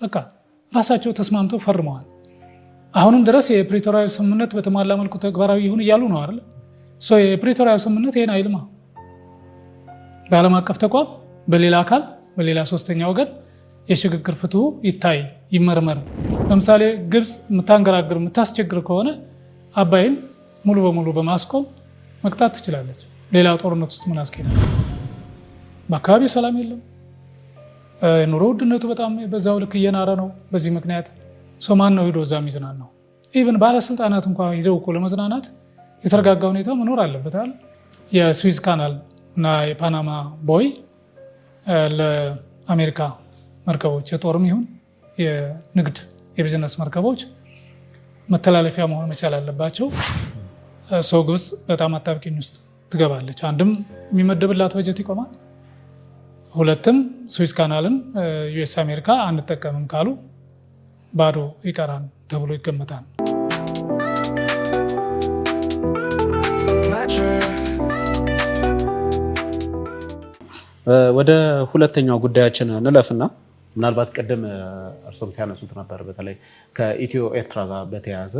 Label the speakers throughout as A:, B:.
A: በቃ ራሳቸው ተስማምተው ፈርመዋል። አሁንም ድረስ የፕሪቶሪያው ስምምነት በተሟላ መልኩ ተግባራዊ ይሁን እያሉ ነው አይደል? የፕሪቶሪያው ስምምነት ይሄን አይልማ። በዓለም አቀፍ ተቋም በሌላ አካል በሌላ ሶስተኛ ወገን የሽግግር ፍትሁ ይታይ ይመርመር። ለምሳሌ ግብፅ የምታንገራግር የምታስቸግር ከሆነ አባይን ሙሉ በሙሉ በማስቆም መቅጣት ትችላለች። ሌላ ጦርነት ውስጥ ምን አስኬዳል? በአካባቢው ሰላም የለም። ኑሮ ውድነቱ በጣም በዛው ልክ እየናረ ነው። በዚህ ምክንያት ሰው ማን ነው ሄዶ እዛ የሚዝናናው ነው? ኢቭን ባለስልጣናት እንኳን ሄደው እኮ ለመዝናናት የተረጋጋ ሁኔታ መኖር አለበታል። የስዊዝ ካናል እና የፓናማ ቦይ ለአሜሪካ መርከቦች የጦርም ይሁን የንግድ የቢዝነስ መርከቦች መተላለፊያ መሆን መቻል አለባቸው። ሰው ግብፅ በጣም አጣብቂኝ ውስጥ ትገባለች። አንድም የሚመደብላት በጀት ይቆማል፣ ሁለትም ስዊዝ ካናልን ዩኤስ አሜሪካ አንጠቀምም ካሉ ባዶ ይቀራል ተብሎ ይገመታል።
B: ወደ ሁለተኛው ጉዳያችን እንለፍና ምናልባት ቅድም እርሶም ሲያነሱት ነበር፣ በተለይ ከኢትዮ ኤርትራ ጋር በተያያዘ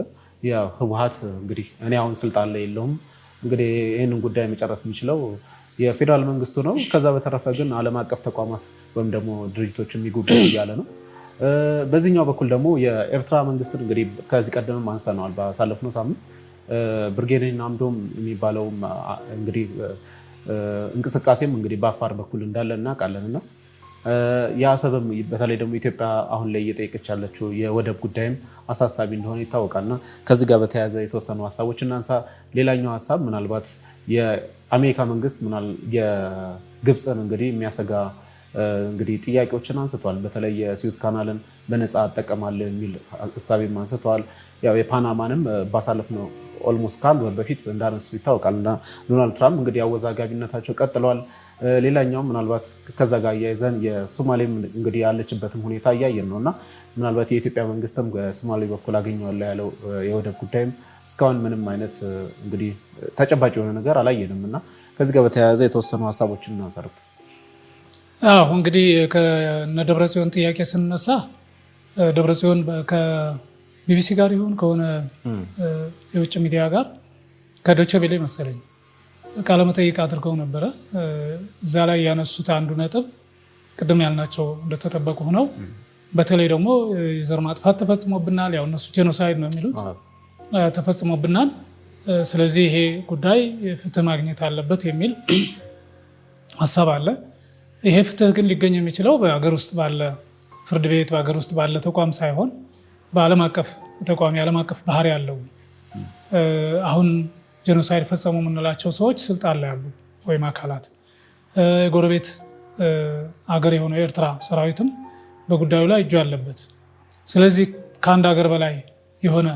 B: ህወሓት እንግዲህ እኔ አሁን ስልጣን ላይ የለውም እንግዲህ ይህንን ጉዳይ መጨረስ የሚችለው የፌዴራል መንግስቱ ነው። ከዛ በተረፈ ግን ዓለም አቀፍ ተቋማት ወይም ደግሞ ድርጅቶች የሚጉዳዩ እያለ ነው። በዚህኛው በኩል ደግሞ የኤርትራ መንግስትን እንግዲህ ከዚህ ቀደምም አንስተነዋል። ባሳለፍነው ሳምንት ብርጌድ አምዶም የሚባለውም እንግዲህ እንቅስቃሴም እንግዲህ በአፋር በኩል እንዳለ እናውቃለን እና የአሰብም በተለይ ደግሞ ኢትዮጵያ አሁን ላይ እየጠየቀች ያለችው የወደብ ጉዳይም አሳሳቢ እንደሆነ ይታወቃልና ከዚህ ጋር በተያያዘ የተወሰኑ ሀሳቦች እናንሳ። ሌላኛው ሀሳብ ምናልባት የአሜሪካ መንግስት የግብፅን እንግዲህ የሚያሰጋ እንግዲህ ጥያቄዎችን አንስቷል። በተለይ የስዊዝ ካናልን በነፃ አጠቀማለሁ የሚል ሀሳብም አንስተዋል። ያው የፓናማንም ባሳለፍነው ኦልሞስት ካል በፊት እንዳነሱ ይታወቃል እና ዶናልድ ትራምፕ እንግዲህ አወዛጋቢነታቸው ቀጥለዋል። ሌላኛው ምናልባት ከዛ ጋር እያይዘን የሶማሌም እንግዲህ ያለችበትም ሁኔታ እያየን ነው እና ምናልባት የኢትዮጵያ መንግስትም በሶማሌ በኩል አገኘዋለሁ ያለው የወደብ ጉዳይም እስካሁን ምንም አይነት እንግዲህ ተጨባጭ የሆነ ነገር አላየንም እና ከዚህ ጋር በተያያዘ የተወሰኑ ሀሳቦችን እናንሳርት።
A: እንግዲህ ከነደብረጽዮን ጥያቄ ስንነሳ ደብረጽዮን ከቢቢሲ ጋር ይሁን ከሆነ የውጭ ሚዲያ ጋር ከዶቼ ቬለ መሰለኝ ቃለመጠይቅ አድርገው ነበረ። እዛ ላይ ያነሱት አንዱ ነጥብ ቅድም ያልናቸው እንደተጠበቁ ሆነው በተለይ ደግሞ የዘር ማጥፋት ተፈጽሞብናል፣ ያው እነሱ ጄኖሳይድ ነው የሚሉት ተፈጽሞብናል፣ ስለዚህ ይሄ ጉዳይ ፍትህ ማግኘት አለበት የሚል ሀሳብ አለ። ይሄ ፍትህ ግን ሊገኝ የሚችለው በሀገር ውስጥ ባለ ፍርድ ቤት በሀገር ውስጥ ባለ ተቋም ሳይሆን በዓለም አቀፍ ተቋም የዓለም አቀፍ ባህሪ ያለው አሁን ጄኖሳይድ ፈጸሙ የምንላቸው ሰዎች ስልጣን ላይ ያሉ ወይም አካላት የጎረቤት አገር የሆነው የኤርትራ ሰራዊትም በጉዳዩ ላይ እጁ አለበት። ስለዚህ ከአንድ ሀገር በላይ የሆነ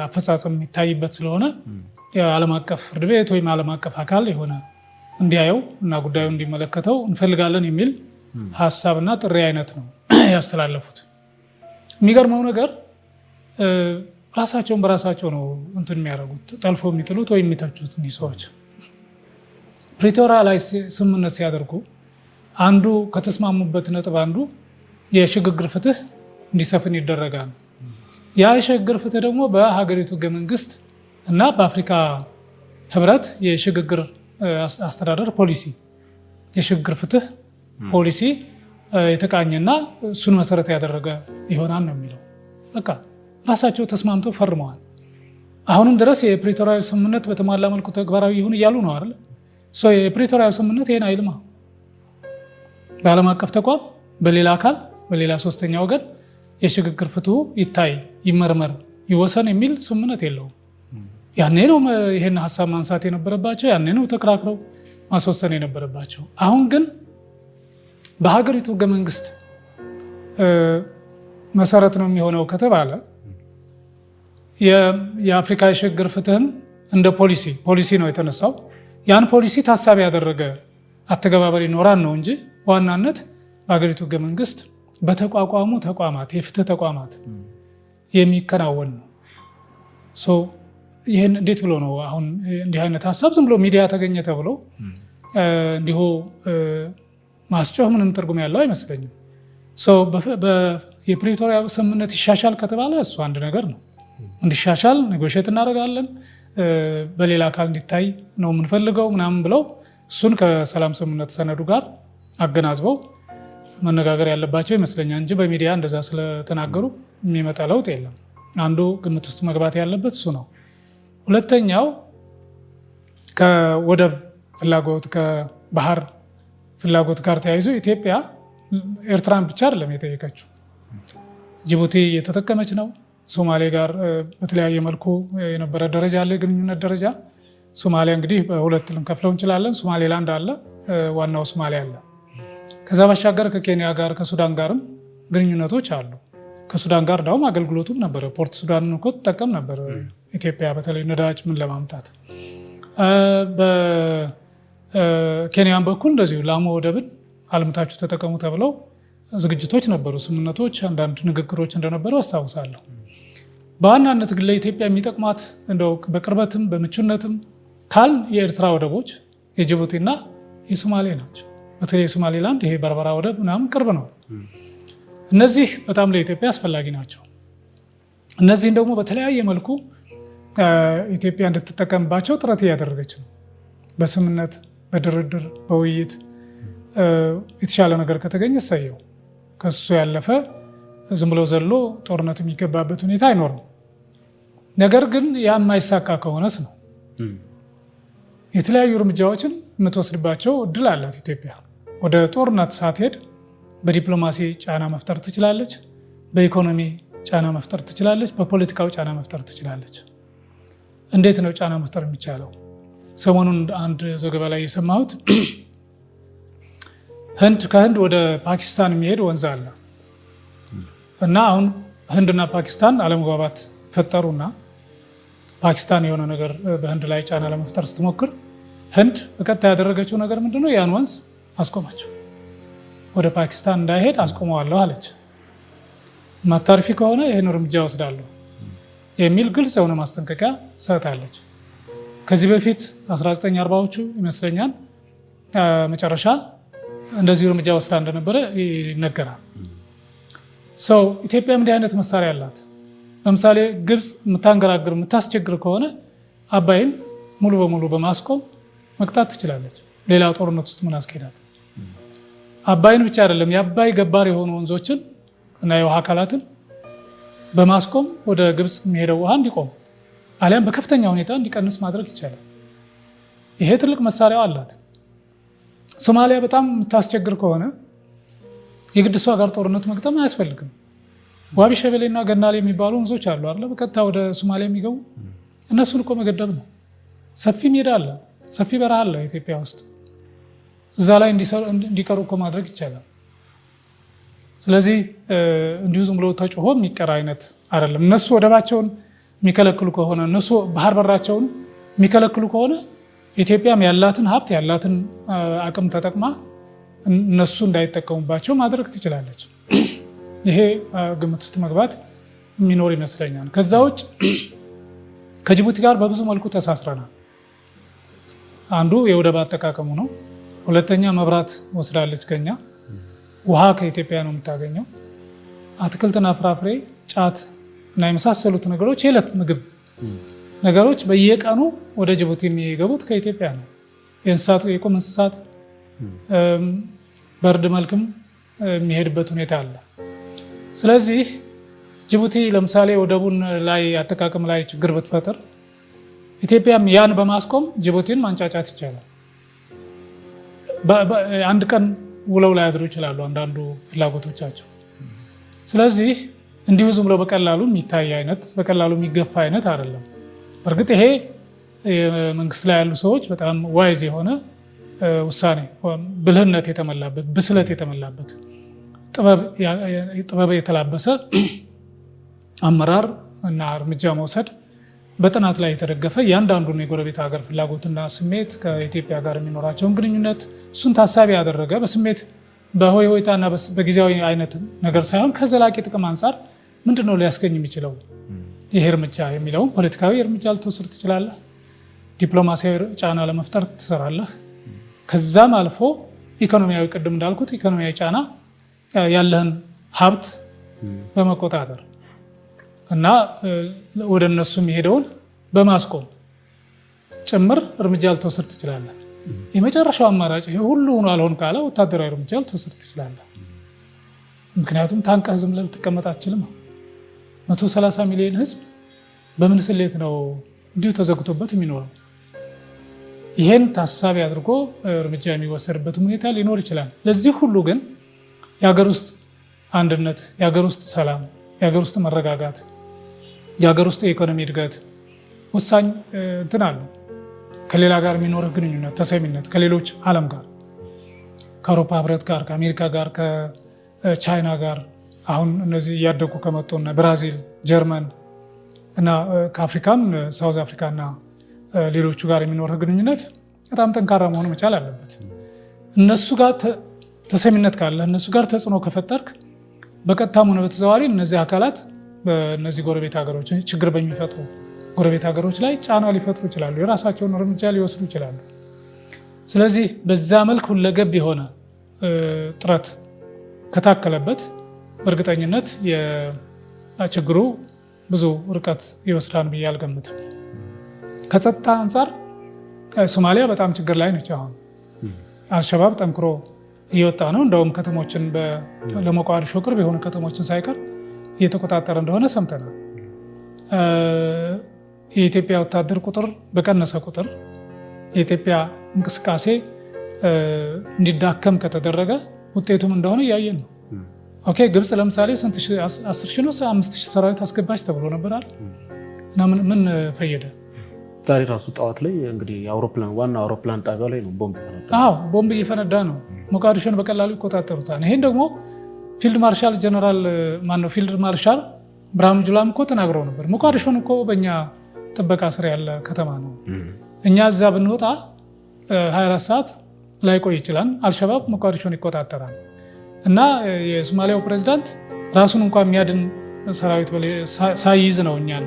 A: አፈጻጸም የሚታይበት ስለሆነ የዓለም አቀፍ ፍርድ ቤት ወይም ዓለም አቀፍ አካል የሆነ እንዲያየው እና ጉዳዩ እንዲመለከተው እንፈልጋለን የሚል ሀሳብና ጥሪ አይነት ነው ያስተላለፉት። የሚገርመው ነገር ራሳቸውን በራሳቸው ነው እንትን የሚያደርጉት ጠልፎ የሚጥሉት ወይም የሚተቹት። እኒህ ሰዎች ፕሪቶሪያ ላይ ስምምነት ሲያደርጉ አንዱ ከተስማሙበት ነጥብ አንዱ የሽግግር ፍትህ እንዲሰፍን ይደረጋል። ያ የሽግግር ፍትህ ደግሞ በሀገሪቱ ህገ መንግስት እና በአፍሪካ ህብረት የሽግግር አስተዳደር ፖሊሲ የሽግግር ፍትህ ፖሊሲ የተቃኘና እሱን መሰረት ያደረገ ይሆናል ነው የሚለው። በቃ ራሳቸው ተስማምተው ፈርመዋል። አሁንም ድረስ የፕሪቶሪያው ስምምነት በተሟላ መልኩ ተግባራዊ ይሁን እያሉ ነው አይደል? የፕሪቶሪያው ስምምነት ይሄን አይልማ። በዓለም አቀፍ ተቋም በሌላ አካል በሌላ ሶስተኛ ወገን የሽግግር ፍትሁ ይታይ ይመርመር ይወሰን የሚል ስምምነት የለውም። ያኔ ነው ይሄን ሀሳብ ማንሳት የነበረባቸው፣ ያኔ ነው ተከራክረው ማስወሰን የነበረባቸው። አሁን ግን በሀገሪቱ ህገ መንግስት መሰረት ነው የሚሆነው ከተባለ የአፍሪካ የሽግግር ፍትህም እንደ ፖሊሲ ነው የተነሳው። ያን ፖሊሲ ታሳቢ ያደረገ አተገባበር ይኖራል ነው እንጂ በዋናነት በሀገሪቱ ህገ መንግስት በተቋቋሙ ተቋማት የፍትህ ተቋማት የሚከናወን ነው። ይህን እንዴት ብሎ ነው አሁን እንዲህ አይነት ሀሳብ ዝም ብሎ ሚዲያ ተገኘ ተብሎ እንዲሁ ማስጮህ ምንም ትርጉም ያለው አይመስለኝም። የፕሪቶሪያ ስምምነት ይሻሻል ከተባለ እሱ አንድ ነገር ነው። እንዲሻሻል ኔጎሽየት እናደርጋለን፣ በሌላ አካል እንዲታይ ነው የምንፈልገው ምናምን ብለው እሱን ከሰላም ስምምነት ሰነዱ ጋር አገናዝበው መነጋገር ያለባቸው ይመስለኛል እንጂ በሚዲያ እንደዛ ስለተናገሩ የሚመጣ ለውጥ የለም። አንዱ ግምት ውስጥ መግባት ያለበት እሱ ነው። ሁለተኛው ከወደብ ፍላጎት ከባህር ፍላጎት ጋር ተያይዞ ኢትዮጵያ ኤርትራን ብቻ አይደለም የጠየቀችው። ጅቡቲ እየተጠቀመች ነው። ሶማሌ ጋር በተለያየ መልኩ የነበረ ደረጃ አለ፣ የግንኙነት ደረጃ። ሶማሊያ እንግዲህ በሁለት ልንከፍለው እንችላለን። ሶማሌላንድ አለ፣ ዋናው ሶማሊያ አለ። ከዛ ባሻገር ከኬንያ ጋር ከሱዳን ጋርም ግንኙነቶች አሉ። ከሱዳን ጋር እንዳውም አገልግሎቱም ነበረ። ፖርት ሱዳንን እኮ ትጠቀም ነበር ኢትዮጵያ፣ በተለይ ነዳጅ ምን ለማምጣት። በኬንያን በኩል እንደዚሁ ላሙ ወደብን አልምታችሁ ተጠቀሙ ተብለው ዝግጅቶች ነበሩ፣ ስምምነቶች፣ አንዳንድ ንግግሮች እንደነበሩ አስታውሳለሁ። በዋናነት ግን ለኢትዮጵያ የሚጠቅማት እንደው በቅርበትም በምቹነትም ካል የኤርትራ ወደቦች የጅቡቲና የሶማሌ ናቸው። በተለይ የሶማሌላንድ ይሄ በርበራ ወደብ ምናምን ቅርብ ነው። እነዚህ በጣም ለኢትዮጵያ አስፈላጊ ናቸው። እነዚህን ደግሞ በተለያየ መልኩ ኢትዮጵያ እንድትጠቀምባቸው ጥረት እያደረገች ነው። በስምምነት በድርድር በውይይት የተሻለ ነገር ከተገኘ እሰየው። ከሱ ያለፈ ዝም ብሎ ዘሎ ጦርነት የሚገባበት ሁኔታ አይኖርም። ነገር ግን ያ የማይሳካ ከሆነስ ነው የተለያዩ እርምጃዎችን የምትወስድባቸው እድል አላት ኢትዮጵያ። ወደ ጦርነት ሳትሄድ በዲፕሎማሲ ጫና መፍጠር ትችላለች፣ በኢኮኖሚ ጫና መፍጠር ትችላለች፣ በፖለቲካዊ ጫና መፍጠር ትችላለች። እንዴት ነው ጫና መፍጠር የሚቻለው? ሰሞኑን አንድ ዘገባ ላይ የሰማሁት ከህንድ ወደ ፓኪስታን የሚሄድ ወንዝ አለ እና አሁን ህንድና ፓኪስታን አለመግባባት ፈጠሩና ፓኪስታን የሆነ ነገር በህንድ ላይ ጫና ለመፍጠር ስትሞክር ህንድ በቀጥታ ያደረገችው ነገር ምንድነው? ያን ወንዝ አስቆመችው። ወደ ፓኪስታን እንዳይሄድ አስቆመዋለሁ አለች። ማታርፊ ከሆነ ይህን እርምጃ ወስዳለሁ የሚል ግልጽ የሆነ ማስጠንቀቂያ ሰጥታለች። ከዚህ በፊት 1940ዎቹ ይመስለኛል መጨረሻ እንደዚህ እርምጃ ወስዳ እንደነበረ ይነገራል። ሰው ኢትዮጵያ እንዲህ አይነት መሳሪያ አላት። ለምሳሌ ግብፅ የምታንገራግር የምታስቸግር ከሆነ አባይን ሙሉ በሙሉ በማስቆም መቅጣት ትችላለች። ሌላ ጦርነት ውስጥ ምን አስኬዳት? አባይን ብቻ አይደለም የአባይ ገባር የሆኑ ወንዞችን እና የውሃ አካላትን በማስቆም ወደ ግብፅ የሚሄደው ውሃ እንዲቆም አሊያም በከፍተኛ ሁኔታ እንዲቀንስ ማድረግ ይቻላል። ይሄ ትልቅ መሳሪያው አላት። ሶማሊያ በጣም የምታስቸግር ከሆነ የግድ እሷ ጋር ጦርነት መግጠም አያስፈልግም። ዋቢ ሸበሌና ገናሌ የሚባሉ ወንዞች አሉ አይደል? በቀጥታ ወደ ሶማሊያ የሚገቡ እነሱን እኮ መገደብ ነው። ሰፊ ሜዳ አለ፣ ሰፊ በረሃ አለ ኢትዮጵያ ውስጥ። እዛ ላይ እንዲቀሩ እኮ ማድረግ ይቻላል። ስለዚህ እንዲሁ ዝም ብሎ ተጮሆ የሚቀር አይነት አይደለም። እነሱ ወደባቸውን የሚከለክሉ ከሆነ እነሱ ባህር በራቸውን የሚከለክሉ ከሆነ ኢትዮጵያም ያላትን ሀብት ያላትን አቅም ተጠቅማ እነሱ እንዳይጠቀሙባቸው ማድረግ ትችላለች። ይሄ ግምት ውስጥ መግባት የሚኖር ይመስለኛል። ከዛ ውጭ ከጅቡቲ ጋር በብዙ መልኩ ተሳስረናል። አንዱ የወደብ አጠቃቀሙ ነው። ሁለተኛ መብራት ወስዳለች ከኛ። ውሃ ከኢትዮጵያ ነው የምታገኘው። አትክልትና ፍራፍሬ፣ ጫት እና የመሳሰሉት ነገሮች የዕለት ምግብ ነገሮች በየቀኑ ወደ ጅቡቲ የሚገቡት ከኢትዮጵያ ነው። የእንስሳቱ የቁም እንስሳት በእርድ መልክም የሚሄድበት ሁኔታ አለ። ስለዚህ ጅቡቲ ለምሳሌ ወደቡን ላይ አጠቃቀም ላይ ችግር ብትፈጥር ኢትዮጵያም ያን በማስቆም ጅቡቲን ማንጫጫት ይቻላል። አንድ ቀን ውለው ላይ ያድሩ ይችላሉ አንዳንዱ ፍላጎቶቻቸው። ስለዚህ እንዲሁ ዝም ብሎ በቀላሉ የሚታይ አይነት በቀላሉ የሚገፋ አይነት አይደለም። በእርግጥ ይሄ መንግስት ላይ ያሉ ሰዎች በጣም ዋይዝ የሆነ ውሳኔ፣ ብልህነት የተሞላበት ብስለት የተሞላበት ጥበብ የተላበሰ አመራር እና እርምጃ መውሰድ በጥናት ላይ የተደገፈ እያንዳንዱን የጎረቤት ሀገር ፍላጎትና ስሜት ከኢትዮጵያ ጋር የሚኖራቸውን ግንኙነት እሱን ታሳቢ ያደረገ በስሜት በሆይ ሆይታና በጊዜያዊ አይነት ነገር ሳይሆን ከዘላቂ ጥቅም አንጻር ምንድነው ሊያስገኝ የሚችለው ይህ እርምጃ የሚለውን ፖለቲካዊ እርምጃ ልትወስድ ትችላለህ። ዲፕሎማሲያዊ ጫና ለመፍጠር ትሰራለህ። ከዛም አልፎ ኢኮኖሚያዊ፣ ቅድም እንዳልኩት ኢኮኖሚያዊ ጫና ያለህን ሀብት በመቆጣጠር እና ወደ እነሱ የሚሄደውን በማስቆም ጭምር እርምጃ ልትወስድ ትችላለህ። የመጨረሻው አማራጭ ይሄ ሁሉ አልሆን ካለ ወታደራዊ እርምጃ ልትወስድ ትችላለህ። ምክንያቱም ታንቀህ ዝም ብለህ ልትቀመጥ አትችልም። 130 ሚሊዮን ህዝብ በምን ስሌት ነው እንዲሁ ተዘግቶበት የሚኖረው? ይሄን ታሳቢ አድርጎ እርምጃ የሚወሰድበት ሁኔታ ሊኖር ይችላል። ለዚህ ሁሉ ግን የሀገር ውስጥ አንድነት፣ የሀገር ውስጥ ሰላም፣ የሀገር ውስጥ መረጋጋት፣ የሀገር ውስጥ የኢኮኖሚ እድገት ወሳኝ እንትን አሉ። ከሌላ ጋር የሚኖርህ ግንኙነት፣ ተሰሚነት ከሌሎች ዓለም ጋር ከአውሮፓ ህብረት ጋር፣ ከአሜሪካ ጋር፣ ከቻይና ጋር አሁን እነዚህ እያደጉ ከመጡና ብራዚል፣ ጀርመን እና ከአፍሪካም ሳውዝ አፍሪካ እና ሌሎቹ ጋር የሚኖርህ ግንኙነት በጣም ጠንካራ መሆኑ መቻል አለበት። እነሱ ጋር ተሰሚነት ካለ፣ እነሱ ጋር ተጽዕኖ ከፈጠርክ በቀጥታም ሆነ በተዘዋዋሪ እነዚህ አካላት በእነዚህ ጎረቤት ሀገሮች ችግር በሚፈጥሩ ጎረቤት ሀገሮች ላይ ጫና ሊፈጥሩ ይችላሉ፣ የራሳቸውን እርምጃ ሊወስዱ ይችላሉ። ስለዚህ በዛ መልክ ሁለገብ የሆነ ጥረት ከታከለበት በእርግጠኝነት የችግሩ ብዙ ርቀት ይወስዳል ብዬ አልገምትም። ከጸጥታ አንጻር ሶማሊያ በጣም ችግር ላይ ነች። አሁን አልሸባብ ጠንክሮ እየወጣ ነው። እንደውም ከተሞችን ለሞቃዲሾ ቅርብ የሆኑ ከተሞችን ሳይቀር እየተቆጣጠረ እንደሆነ ሰምተናል። የኢትዮጵያ ወታደር ቁጥር በቀነሰ ቁጥር የኢትዮጵያ እንቅስቃሴ እንዲዳከም ከተደረገ ውጤቱም እንደሆነ እያየን ነው። ኦኬ፣ ግብፅ ለምሳሌ 10 ሺህ ነው 5 ሺህ ሰራዊት አስገባች ተብሎ ነበራል እና ምን ፈየደ?
B: ዛሬ ራሱ ጠዋት ላይ እንግዲህ ዋና አውሮፕላን ጣቢያ ላይ ነው ቦምብ እየፈነዳ።
A: ቦምብ እየፈነዳ ነው። ሞቃዲሾን በቀላሉ ይቆጣጠሩታል። ይሄን ደግሞ ፊልድ ማርሻል ፊልድ ማርሻል ብርሃኑ ጁላም እኮ ተናግረው ነበር። ሞቃዲሾን እኮ በእኛ ጥበቃ ስር ያለ ከተማ ነው። እኛ እዛ ብንወጣ 24 ሰዓት ላይቆይ ይችላል። አልሸባብ ሞቃዲሾን ይቆጣጠራል እና የሶማሊያው ፕሬዚዳንት ራሱን እንኳን የሚያድን ሰራዊት ሳይይዝ ነው እኛን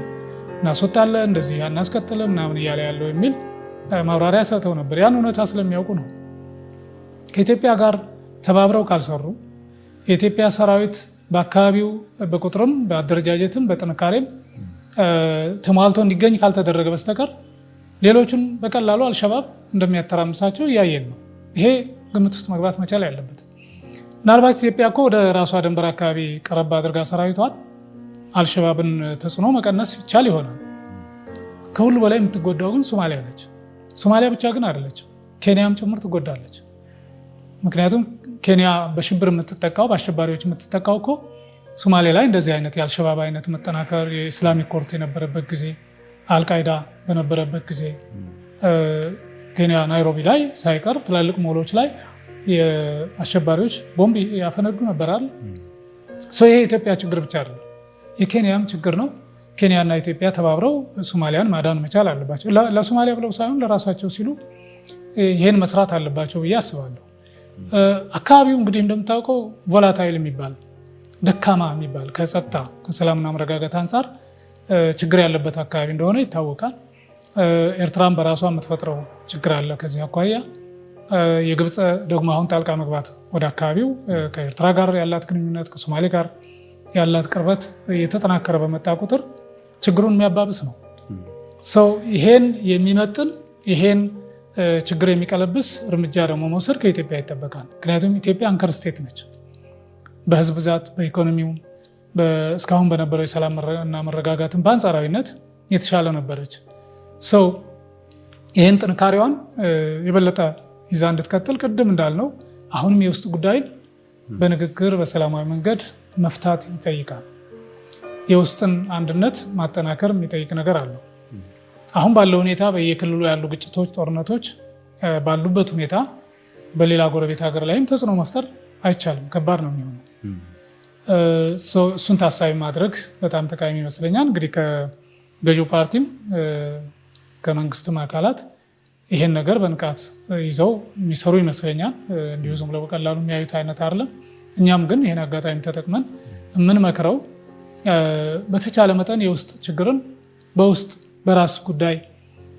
A: እናስወጣለን እንደዚህ እናስቀጥልም ምናምን እያለ ያለው የሚል ማብራሪያ ሰጥተው ነበር። ያን እውነታ ስለሚያውቁ ነው። ከኢትዮጵያ ጋር ተባብረው ካልሰሩ የኢትዮጵያ ሰራዊት በአካባቢው በቁጥርም በአደረጃጀትም በጥንካሬም ተሟልቶ እንዲገኝ ካልተደረገ በስተቀር ሌሎቹን በቀላሉ አልሸባብ እንደሚያተራምሳቸው እያየን ነው። ይሄ ግምት ውስጥ መግባት መቻል ያለበት። ምናልባት ኢትዮጵያ እኮ ወደ ራሷ ድንበር አካባቢ ቀረብ አድርጋ ሰራዊቷን አልሸባብን ተጽዕኖ መቀነስ ይቻል ይሆናል። ከሁሉ በላይ የምትጎዳው ግን ሶማሊያ ነች። ሶማሊያ ብቻ ግን አይደለችም፣ ኬንያም ጭምር ትጎዳለች። ምክንያቱም ኬንያ በሽብር የምትጠቃው በአሸባሪዎች የምትጠቃው እኮ ሶማሌ ላይ እንደዚህ አይነት የአልሸባብ አይነት መጠናከር የኢስላሚክ ኮርት የነበረበት ጊዜ አልቃይዳ በነበረበት ጊዜ ኬንያ ናይሮቢ ላይ ሳይቀር ትላልቅ ሞሎች ላይ የአሸባሪዎች ቦምብ ያፈነዱ ነበራል። ይሄ የኢትዮጵያ ችግር ብቻ አይደለም፣ የኬንያም ችግር ነው። ኬንያና ኢትዮጵያ ተባብረው ሶማሊያን ማዳን መቻል አለባቸው። ለሶማሊያ ብለው ሳይሆን ለራሳቸው ሲሉ ይሄን መስራት አለባቸው ብዬ አስባለሁ። አካባቢው እንግዲህ እንደምታውቀው ቮላታይል የሚባል ደካማ የሚባል ከጸጥታ ከሰላምና መረጋጋት አንጻር ችግር ያለበት አካባቢ እንደሆነ ይታወቃል። ኤርትራን በራሷ የምትፈጥረው ችግር አለ። ከዚህ አኳያ የግብፅ ደግሞ አሁን ጣልቃ መግባት ወደ አካባቢው ከኤርትራ ጋር ያላት ግንኙነት ከሶማሌ ጋር ያላት ቅርበት እየተጠናከረ በመጣ ቁጥር ችግሩን የሚያባብስ ነው። ይሄን የሚመጥን ይሄን ችግር የሚቀለብስ እርምጃ ደግሞ መውሰድ ከኢትዮጵያ ይጠበቃል። ምክንያቱም ኢትዮጵያ አንከር ስቴት ነች። በህዝብ ብዛት፣ በኢኮኖሚው እስካሁን በነበረው የሰላም እና መረጋጋትን በአንጻራዊነት የተሻለ ነበረች። ይህን ጥንካሬዋን የበለጠ ይዛ እንድትቀጥል ቅድም እንዳልነው አሁንም የውስጥ ጉዳይን በንግግር በሰላማዊ መንገድ መፍታት ይጠይቃል። የውስጥን አንድነት ማጠናከር የሚጠይቅ ነገር አለው። አሁን ባለው ሁኔታ በየክልሉ ያሉ ግጭቶች፣ ጦርነቶች ባሉበት ሁኔታ በሌላ ጎረቤት ሀገር ላይም ተጽዕኖ መፍጠር አይቻልም። ከባድ ነው የሚሆነው። እሱን ታሳቢ ማድረግ በጣም ጠቃሚ ይመስለኛል። እንግዲህ ከገዢው ፓርቲም ከመንግስትም አካላት ይሄን ነገር በንቃት ይዘው የሚሰሩ ይመስለኛል። እንዲሁ ዝም ብለው በቀላሉ የሚያዩት አይነት አይደለም። እኛም ግን ይሄን አጋጣሚ ተጠቅመን የምንመክረው በተቻለ መጠን የውስጥ ችግርን በውስጥ በራስ ጉዳይ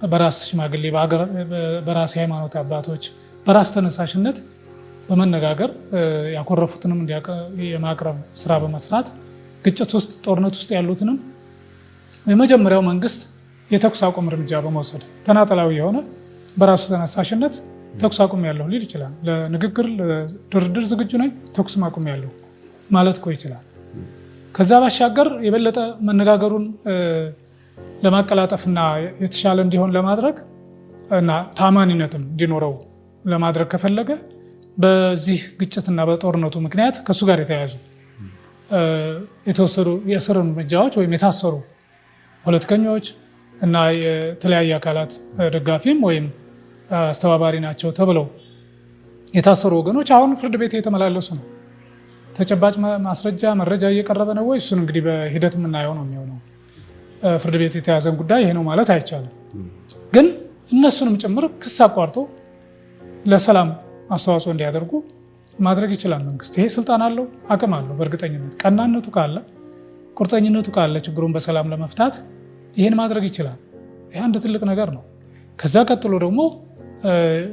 A: በራስ ሽማግሌ በራስ የሃይማኖት አባቶች በራስ ተነሳሽነት በመነጋገር ያኮረፉትንም የማቅረብ ስራ በመስራት ግጭት ውስጥ ጦርነት ውስጥ ያሉትንም የመጀመሪያው መንግስት የተኩስ አቁም እርምጃ በመውሰድ ተናጠላዊ የሆነ በራሱ ተነሳሽነት ተኩስ አቁም ያለው ሊል ይችላል። ለንግግር ለድርድር ዝግጁ ነኝ ተኩስ አቁም ያለው ማለት እኮ ይችላል። ከዛ ባሻገር የበለጠ መነጋገሩን ለማቀላጠፍና የተሻለ እንዲሆን ለማድረግ እና ታማኒነትም እንዲኖረው ለማድረግ ከፈለገ በዚህ ግጭትና በጦርነቱ ምክንያት ከሱ ጋር የተያያዙ የተወሰዱ የእስር እርምጃዎች ወይም የታሰሩ ፖለቲከኞች እና የተለያዩ አካላት ደጋፊም ወይም አስተባባሪ ናቸው ተብለው የታሰሩ ወገኖች አሁን ፍርድ ቤት እየተመላለሱ ነው። ተጨባጭ ማስረጃ መረጃ እየቀረበ ነው ወይ? እሱን እንግዲህ በሂደት የምናየው ነው የሚሆነው። ፍርድ ቤት የተያዘን ጉዳይ ይሄ ነው ማለት አይቻልም። ግን እነሱንም ጭምር ክስ አቋርጦ ለሰላም አስተዋጽኦ እንዲያደርጉ ማድረግ ይችላል መንግስት። ይሄ ስልጣን አለው፣ አቅም አለው። በእርግጠኝነት ቀናነቱ ካለ፣ ቁርጠኝነቱ ካለ ችግሩን በሰላም ለመፍታት ይህን ማድረግ ይችላል። ይህ አንድ ትልቅ ነገር ነው። ከዛ ቀጥሎ ደግሞ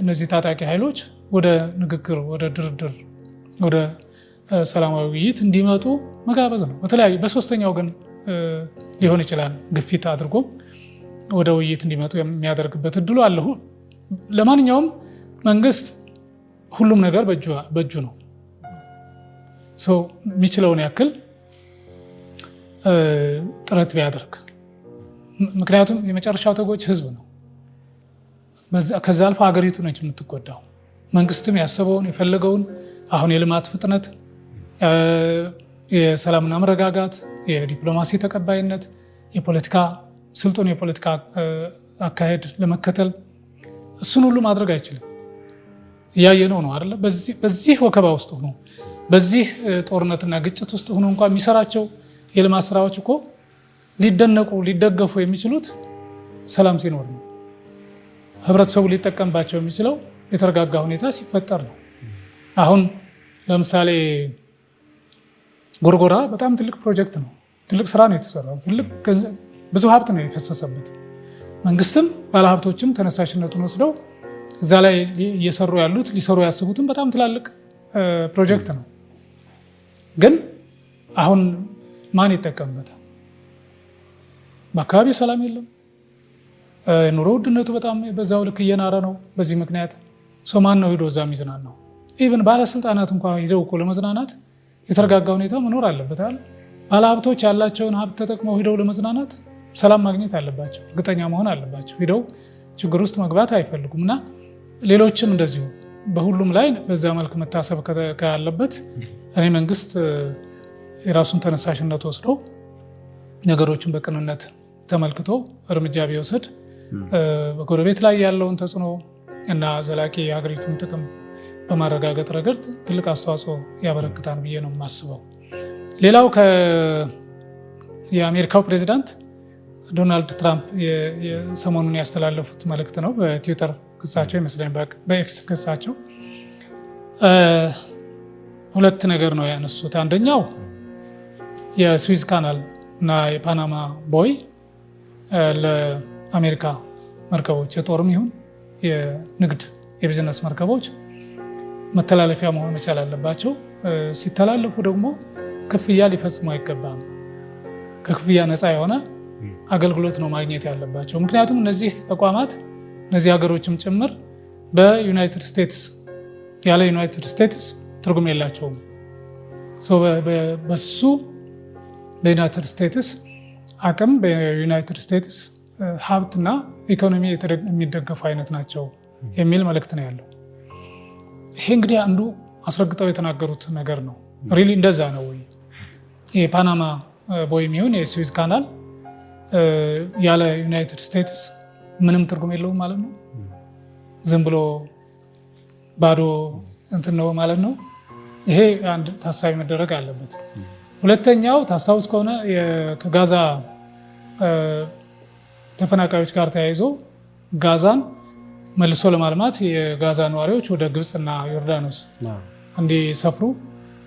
A: እነዚህ ታጣቂ ኃይሎች ወደ ንግግር፣ ወደ ድርድር፣ ወደ ሰላማዊ ውይይት እንዲመጡ መጋበዝ ነው። በተለያዩ በሶስተኛ ወገን ሊሆን ይችላል ግፊት አድርጎ ወደ ውይይት እንዲመጡ የሚያደርግበት እድሉ አለሁ። ለማንኛውም መንግስት ሁሉም ነገር በእጁ ነው። ሰው የሚችለውን ያክል ጥረት ቢያደርግ፣ ምክንያቱም የመጨረሻው ተጎጂ ህዝብ ነው። ከዛ አልፎ ሀገሪቱ ነች የምትጎዳው። መንግስትም ያሰበውን የፈለገውን አሁን የልማት ፍጥነት፣ የሰላምና መረጋጋት፣ የዲፕሎማሲ ተቀባይነት፣ የፖለቲካ ስልጡን የፖለቲካ አካሄድ ለመከተል እሱን ሁሉ ማድረግ አይችልም። እያየነው ነው አይደለ? በዚህ ወከባ ውስጥ ሆኖ በዚህ ጦርነትና ግጭት ውስጥ ሆኖ እንኳን የሚሰራቸው የልማት ስራዎች እኮ ሊደነቁ ሊደገፉ የሚችሉት ሰላም ሲኖር ነው። ህብረተሰቡ ሊጠቀምባቸው የሚችለው የተረጋጋ ሁኔታ ሲፈጠር ነው። አሁን ለምሳሌ ጎርጎራ በጣም ትልቅ ፕሮጀክት ነው። ትልቅ ስራ ነው የተሰራው። ብዙ ሀብት ነው የፈሰሰበት። መንግስትም ባለሀብቶችም ተነሳሽነቱን ወስደው እዛ ላይ እየሰሩ ያሉት ሊሰሩ ያስቡትም በጣም ትላልቅ ፕሮጀክት ነው። ግን አሁን ማን ይጠቀምበታል? በአካባቢው ሰላም የለም። ኑሮ ውድነቱ በጣም በዛው ልክ እየናረ ነው። በዚህ ምክንያት ሰው ማን ነው ሂዶ እዛ የሚዝናናው? ኢቨን ባለስልጣናት እንኳን ሂደው እኮ ለመዝናናት የተረጋጋ ሁኔታ መኖር አለበታል። ባለሀብቶች ያላቸውን ሀብት ተጠቅመው ሂደው ለመዝናናት ሰላም ማግኘት አለባቸው፣ እርግጠኛ መሆን አለባቸው። ሂደው ችግር ውስጥ መግባት አይፈልጉም። እና ሌሎችም እንደዚሁ በሁሉም ላይ በዛ መልክ መታሰብ ካለበት እኔ መንግስት የራሱን ተነሳሽነት ወስዶ ነገሮችን በቅንነት ተመልክቶ እርምጃ ቢወስድ በጎረቤት ላይ ያለውን ተጽዕኖ እና ዘላቂ የሀገሪቱን ጥቅም በማረጋገጥ ረገድ ትልቅ አስተዋጽኦ ያበረክታል ብዬ ነው የማስበው። ሌላው የአሜሪካው ፕሬዚዳንት ዶናልድ ትራምፕ ሰሞኑን ያስተላለፉት መልእክት ነው። በትዊተር ክሳቸው ይመስለኛል፣ በኤክስ ክሳቸው ሁለት ነገር ነው ያነሱት። አንደኛው የስዊዝ ካናል እና የፓናማ ቦይ ለአሜሪካ መርከቦች የጦርም ይሁን የንግድ የቢዝነስ መርከቦች መተላለፊያ መሆን መቻል አለባቸው። ሲተላለፉ ደግሞ ክፍያ ሊፈጽሙ አይገባም። ከክፍያ ነፃ የሆነ አገልግሎት ነው ማግኘት ያለባቸው። ምክንያቱም እነዚህ ተቋማት እነዚህ ሀገሮችም ጭምር በዩናይትድ ስቴትስ ያለ ዩናይትድ ስቴትስ ትርጉም የላቸውም። በሱ በዩናይትድ ስቴትስ አቅም በዩናይትድ ስቴትስ ሀብትና ኢኮኖሚ የሚደገፉ አይነት ናቸው የሚል መልእክት ነው ያለው። ይሄ እንግዲህ አንዱ አስረግጠው የተናገሩት ነገር ነው። ሪሊ እንደዛ ነው ወይ? የፓናማ ቦይ የሚሆን የስዊዝ ካናል ያለ ዩናይትድ ስቴትስ ምንም ትርጉም የለውም ማለት ነው? ዝም ብሎ ባዶ እንትን ነው ማለት ነው? ይሄ አንድ ታሳቢ መደረግ አለበት። ሁለተኛው ታስታውስ ከሆነ ከጋዛ ተፈናቃዮች ጋር ተያይዞ ጋዛን መልሶ ለማልማት የጋዛ ነዋሪዎች ወደ ግብፅና ዮርዳኖስ እንዲሰፍሩ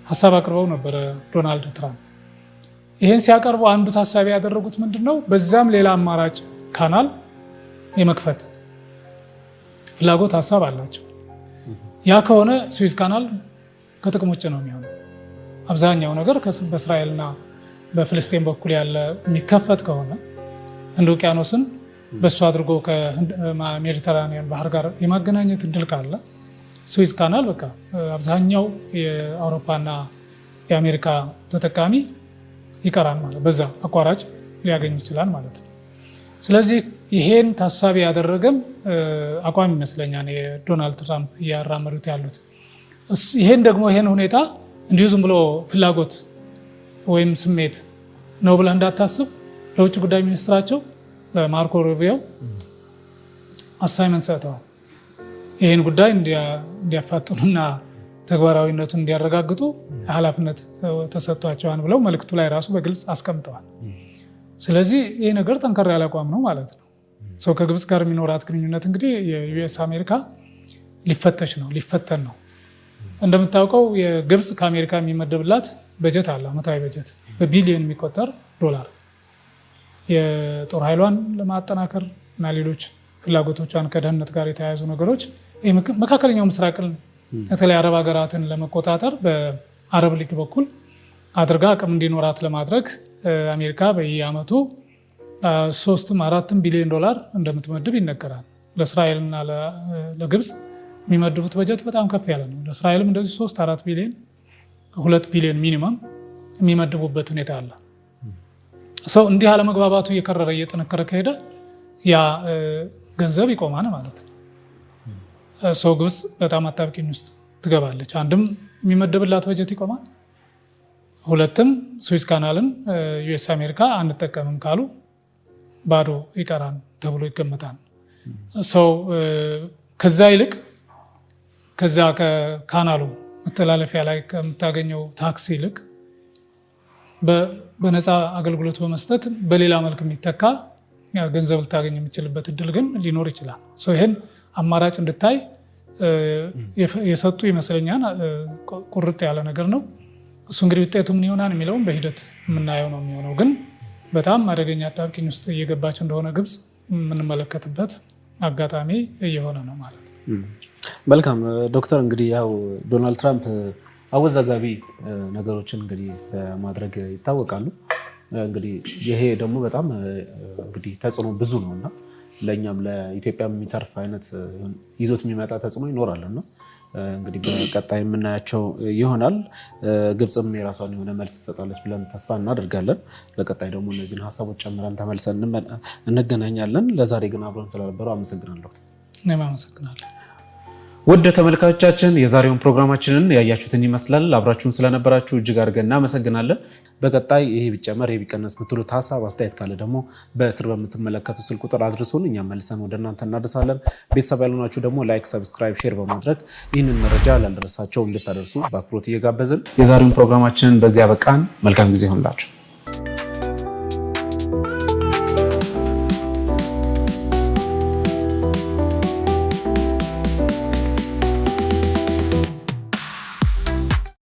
A: ሀሳብ አቅርበው ነበረ ዶናልድ ትራምፕ። ይህን ሲያቀርቡ አንዱ ታሳቢ ያደረጉት ምንድን ነው? በዛም ሌላ አማራጭ ካናል የመክፈት ፍላጎት ሀሳብ አላቸው። ያ ከሆነ ስዊዝ ካናል ከጥቅም ውጭ ነው የሚሆነው። አብዛኛው ነገር በእስራኤልና በፍልስጤም በኩል ያለ የሚከፈት ከሆነ ህንድ ውቅያኖስን በሱ አድርጎ ከሜዲተራኒያን ባህር ጋር የማገናኘት እድል ካለ ስዊዝ ካናል በቃ አብዛኛው የአውሮፓና የአሜሪካ ተጠቃሚ ይቀራል ማለት በዛ አቋራጭ ሊያገኝ ይችላል ማለት ነው። ስለዚህ ይሄን ታሳቢ ያደረገም አቋም ይመስለኛል የዶናልድ ትራምፕ እያራመዱት ያሉት። ይሄን ሁኔታ እንዲሁ ዝም ብሎ ፍላጎት ወይም ስሜት ነው ብለህ እንዳታስብ ለውጭ ጉዳይ ሚኒስትራቸው ለማርኮ ሩቢዮ አሳይመንት ሰጥተዋል። ይህን ጉዳይ እንዲያፋጥኑና ተግባራዊነቱን እንዲያረጋግጡ ኃላፊነት ተሰጥቷቸዋል ብለው መልእክቱ ላይ ራሱ በግልጽ አስቀምጠዋል። ስለዚህ ይህ ነገር ጠንከር ያለ አቋም ነው ማለት ነው። ሰው ከግብፅ ጋር የሚኖራት ግንኙነት እንግዲህ የዩኤስ አሜሪካ ሊፈተን ነው። እንደምታውቀው የግብፅ ከአሜሪካ የሚመደብላት በጀት አለ፣ ዓመታዊ በጀት በቢሊዮን የሚቆጠር ዶላር የጦር ኃይሏን ለማጠናከር እና ሌሎች ፍላጎቶቿን ከደህንነት ጋር የተያያዙ ነገሮች መካከለኛው ምስራቅን በተለይ አረብ ሀገራትን ለመቆጣጠር በአረብ ሊግ በኩል አድርጋ አቅም እንዲኖራት ለማድረግ አሜሪካ በየዓመቱ 3-4 ቢሊዮን ዶላር እንደምትመድብ ይነገራል። ለእስራኤልና ለግብፅ የሚመድቡት በጀት በጣም ከፍ ያለ ነው። ለእስራኤልም እንደዚህ 3-4 ቢሊዮን 2 ቢሊዮን ሚኒመም የሚመድቡበት ሁኔታ አለ። ሰው እንዲህ አለመግባባቱ እየከረረ እየጠነከረ ከሄደ ያ ገንዘብ ይቆማል ማለት ነው። ሰው ግብፅ በጣም አጣብቂኝ ውስጥ ትገባለች። አንድም የሚመደብላት በጀት ይቆማል፣ ሁለትም ስዊዝ ካናልን ዩኤስ አሜሪካ አንጠቀምም ካሉ ባዶ ይቀራል ተብሎ ይገመታል። ሰው ከዛ ይልቅ ከዛ ከካናሉ መተላለፊያ ላይ ከምታገኘው ታክስ ይልቅ በነፃ አገልግሎት በመስጠት በሌላ መልክ የሚተካ ገንዘብ ልታገኝ የሚችልበት እድል ግን ሊኖር ይችላል። ይህን አማራጭ እንድታይ የሰጡ ይመስለኛል። ቁርጥ ያለ ነገር ነው እሱ። እንግዲህ ውጤቱ ምን ይሆናል የሚለውም በሂደት የምናየው ነው የሚሆነው። ግን በጣም አደገኛ አጣብቂኝ ውስጥ እየገባች እንደሆነ ግብፅ የምንመለከትበት አጋጣሚ እየሆነ ነው ማለት ነው።
B: መልካም ዶክተር፣ እንግዲህ ያው ዶናልድ ትራምፕ አወዛጋቢ ነገሮችን እንግዲህ በማድረግ ይታወቃሉ። እንግዲህ ይሄ ደግሞ በጣም እንግዲህ ተጽዕኖ ብዙ ነው እና ለእኛም ለኢትዮጵያ የሚተርፍ አይነት ይዞት የሚመጣ ተጽዕኖ ይኖራል እና እንግዲህ በቀጣይ የምናያቸው ይሆናል። ግብፅም የራሷን የሆነ መልስ ትሰጣለች ብለን ተስፋ እናደርጋለን። በቀጣይ ደግሞ እነዚህን ሀሳቦች ጨምረን ተመልሰን እንገናኛለን። ለዛሬ ግን አብረን ስለነበረው አመሰግናለሁ።
A: እኔም አመሰግናለሁ።
B: ውድ ተመልካቾቻችን የዛሬውን ፕሮግራማችንን ያያችሁትን ይመስላል። አብራችሁን ስለነበራችሁ እጅግ አድርገን እናመሰግናለን። በቀጣይ ይሄ ቢጨመር ይሄ ቢቀነስ የምትሉት ሀሳብ አስተያየት ካለ ደግሞ በስር በምትመለከቱ ስልክ ቁጥር አድርሱን፣ እኛም መልሰን ወደ እናንተ እናደርሳለን። ቤተሰብ ያልሆናችሁ ደግሞ ላይክ፣ ሰብስክራይብ፣ ሼር በማድረግ ይህንን መረጃ ላልደረሳቸው እንድታደርሱ በአክብሮት እየጋበዝን የዛሬውን ፕሮግራማችንን በዚያ በቃን። መልካም ጊዜ ይሁንላችሁ።